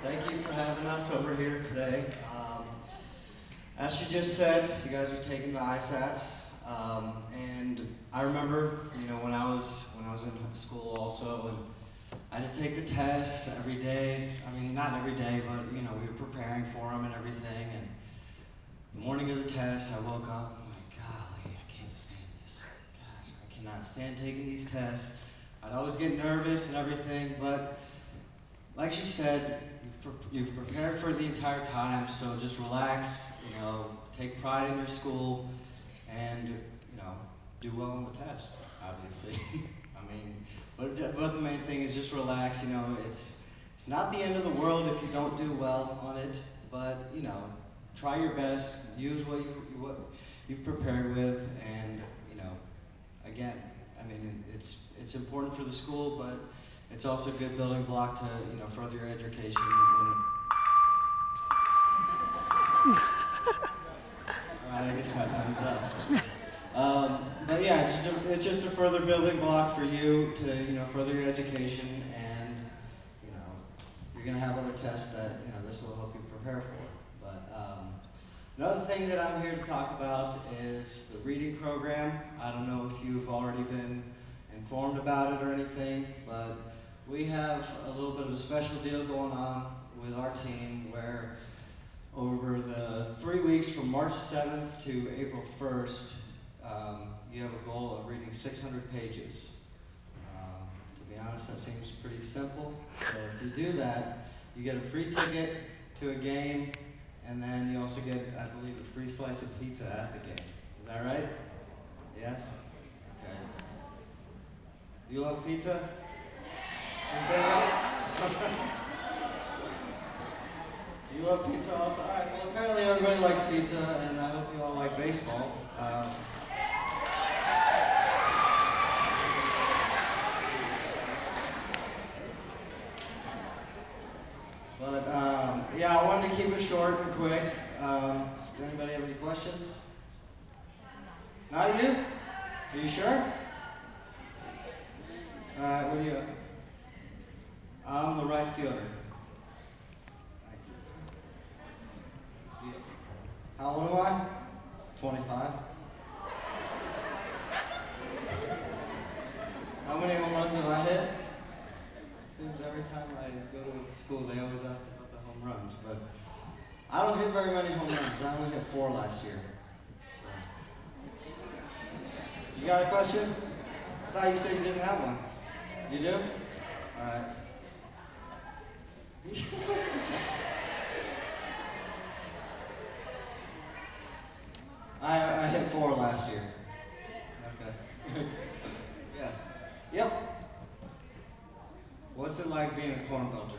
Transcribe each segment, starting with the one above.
Thank you for having us over here today. As she just said, you guys are taking the ISATs, and I remember, you know, when I was in school also, and I had to take the tests every day. I mean, not every day, but you know, we were preparing for them and everything. And the morning of the test, I woke up. I'm like, golly, I can't stand this. Gosh, I cannot stand taking these tests. I'd always get nervous and everything, but like she said, you've prepared for the entire time, so just relax, you know, take pride in your school, and, you know, do well on the test, obviously. I mean, but the main thing is just relax, you know, it's not the end of the world if you don't do well on it, but, you know, try your best, use what you've prepared with, and, you know, again, I mean, it's important for the school, but it's also a good building block to, you know, further your education. Alright, I guess my time's up. But yeah, it's just a further building block for you to, you know, further your education, and, you know, you're going to have other tests that, you know, this will help you prepare for. But another thing that I'm here to talk about is the reading program. I don't know if you've already been informed about it or anything, but we have a little bit of a special deal going on with our team where over the 3 weeks from March 7th to April 1st, you have a goal of reading 600 pages. To be honest, that seems pretty simple. So if you do that, you get a free ticket to a game, and then you also get, I believe, a free slice of pizza at the game. Is that right? Yes? Okay. You love pizza? You say that? You love pizza also? All right, well, apparently everybody likes pizza, and I hope you all like baseball. Yeah, I wanted to keep it short and quick. Does anybody have any questions? Not you? Are you sure? All right, what do you? I'm the right fielder. How old am I? 25. How many home runs have I hit? Seems every time I go to school, they always ask about the home runs, but I don't hit very many home runs. I only hit 4 last year. So. You got a question? I thought you said you didn't have one. You do? All right. I hit 4 last year. Okay. Yeah. Yep. What's it like being a CornBelter?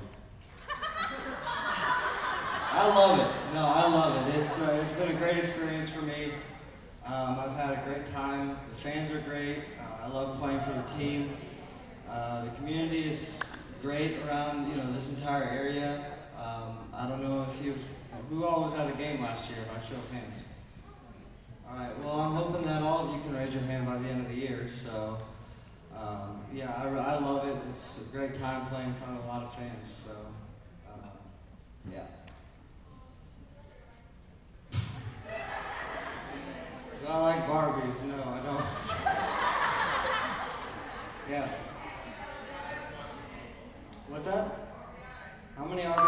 I love it. No, I love it. It's been a great experience for me. I've had a great time. The fans are great. I love playing for the team. The community is great around, you know, this entire area. I don't know if who all was at a game last year, by show of hands. All right, well, I'm hoping that all of you can raise your hand by the end of the year, so yeah, I love it. It's a great time playing in front of a lot of fans, so yeah. Do I like Barbies? No, I don't. Yes. What's that? How many are we?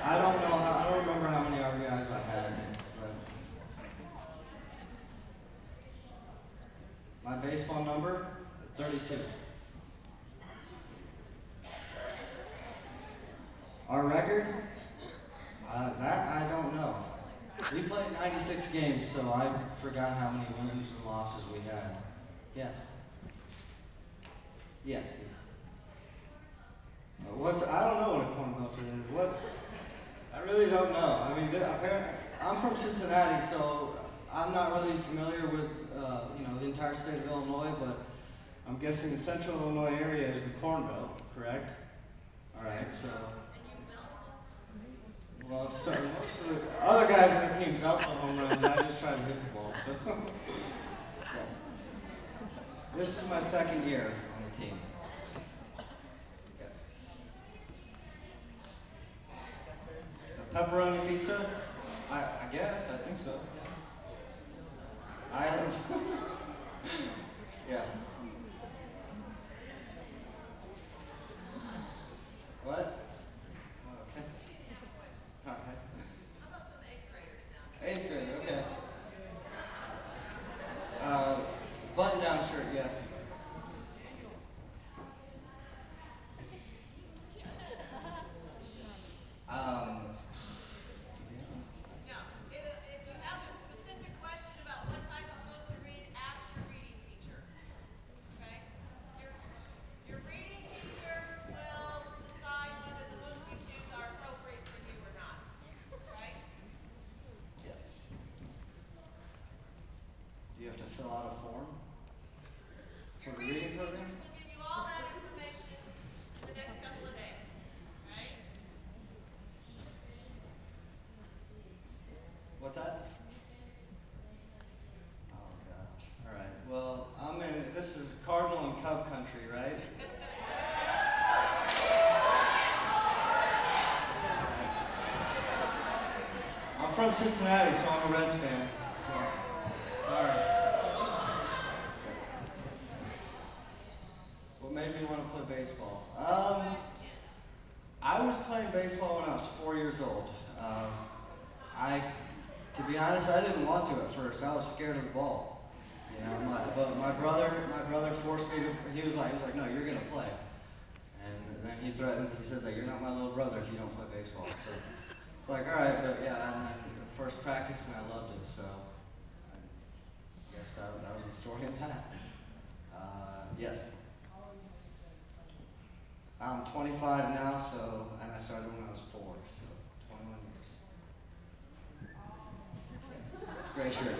I don't know. I don't remember how many RBIs I had. But my baseball number is 32. Our record? That I don't know. We played 96 games, so I forgot how many wins and losses we had. Yes. Yes. I don't know what a CornBelter is. What? I really don't know. I mean, I'm from Cincinnati, so I'm not really familiar with you know, the entire state of Illinois, but I'm guessing the central Illinois area is the Corn Belt, correct? All right, so. Well, so most of the other guys on the team belt the home runs. I just try to hit the ball. So. Yes. This is my second year on the team. Yes. The pepperoni pizza? I guess, I think so. Yes. What? Okay. All right. How about some 8th graders now? 8th grade, okay. Button-down shirt, yes. No. If you have a specific question about what type of book to read, ask your reading teacher. Okay? Your reading teachers will decide whether the books you choose are appropriate for you or not. Right? Yes. Do you have to fill out a form for Your the reading reading teachers program? will give you all that information in the next couple of days. Right? What's that? Oh gosh. All right. Well, this is Cardinal and Cub country, right? I'm from Cincinnati, so I'm a Reds fan. So, sorry. What made me want to play baseball? I was playing baseball when I was 4 years old. To be honest, I didn't want to at first. I was scared of the ball. You know, but my brother forced me to. He was like, no, you're gonna play. And then he threatened. He said that you're not my little brother if you don't play baseball. So it's like, all right, but yeah. And then the first practice, and I loved it. So I guess that was the story of that. Yes. I'm 25 now, and I started when I was 4, so 21 years. Yes. Gray shirt.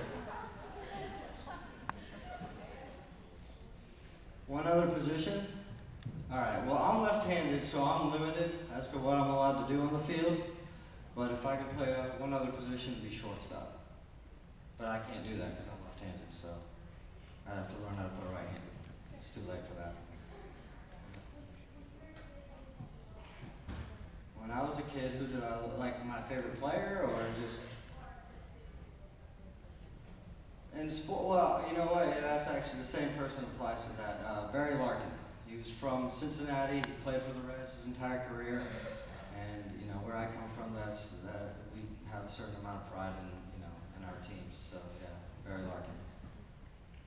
One other position? Alright, well I'm left-handed, so I'm limited as to what I'm allowed to do on the field. But if I could play one other position, it'd be shortstop. But I can't do that because I'm left-handed, so I'd have to learn how to throw right-handed. It's too late for that. When I was a kid, who did I like? My favorite player, or just in sport? Well, you know what? That's actually the same person applies to that. Barry Larkin. He was from Cincinnati. He played for the Reds his entire career, and you know where I come from. We have a certain amount of pride in our teams. So yeah, Barry Larkin.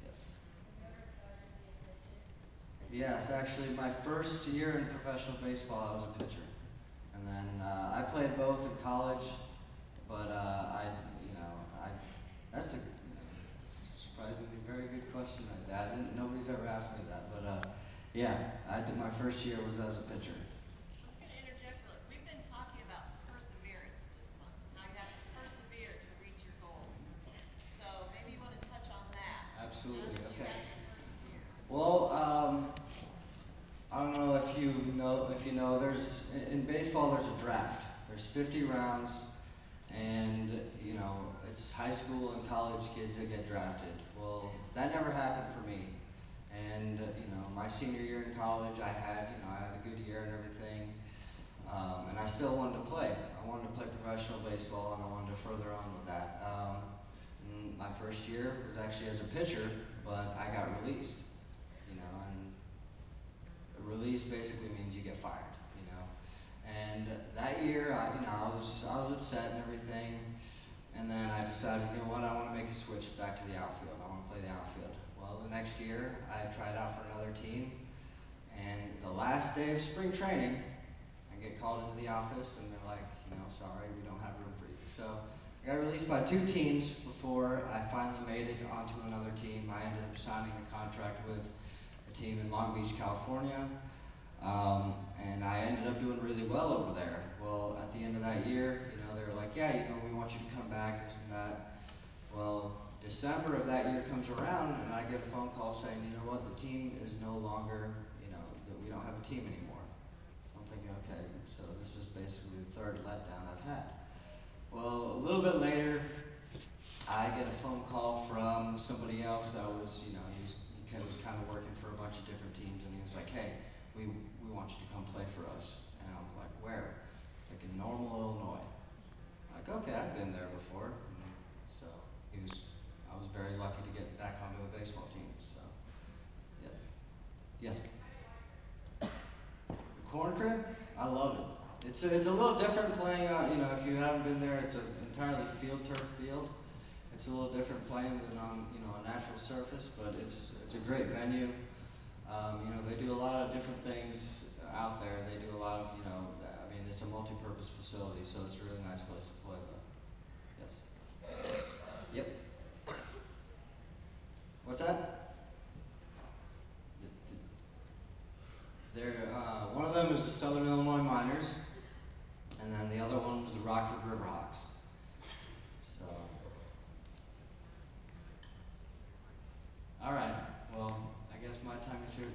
Yes. Yes, actually, my first year in professional baseball, I was a pitcher. And then I played both in college, but that's a surprisingly very good question like that. Nobody's ever asked me that, but yeah, I did my first year was as a pitcher. I'm just going to interject. We've been talking about perseverance this month. How you have to persevere to reach your goals. So maybe you want to touch on that. Absolutely. How did you Okay. have to persevere? Well, I don't know if you know, in baseball there's a draft. There's 50 rounds, and you know, it's high school and college kids that get drafted. Well, that never happened for me. And you know, my senior year in college, I had a good year and everything. And I still wanted to play. I wanted to play professional baseball, and I wanted to further on with that. My first year was actually as a pitcher, but I got released. Release basically means you get fired, you know. And that year, I was upset and everything. And then I decided, you know what, I want to make a switch back to the outfield. I want to play the outfield. Well, the next year, I tried out for another team. And the last day of spring training, I get called into the office, and they're like, sorry, we don't have room for you. So I got released by 2 teams before I finally made it onto another team. I ended up signing a contract with team in Long Beach, California, and I ended up doing really well over there. Well, at the end of that year, they were like, yeah, we want you to come back, this and that. Well, December of that year comes around, and I get a phone call saying, you know what, the team is no longer, that we don't have a team anymore. I'm thinking, okay, so this is basically the 3rd letdown I've had. Well, a little bit later, I get a phone call from somebody else that was, he was kind of working bunch of different teams, and he was like, hey, we want you to come play for us. And I was like, where? Like in Normal, Illinois. I'm like, okay, I've been there before. And so I was very lucky to get back onto a baseball team. So, yeah. Yes. The corn crib, I love it. It's a little different playing. If you haven't been there, it's an entirely field turf field. It's a little different playing than on a natural surface, but it's a great venue. They do a lot of different things out there. They do a lot of it's a multi-purpose facility, so it's a really nice place to play. Though. Yes. Yep. What's that? One of them is the Southern Illinois Miners, and then the other one was the Rockford Riverhawks. So, all right. Well, I guess my time is here.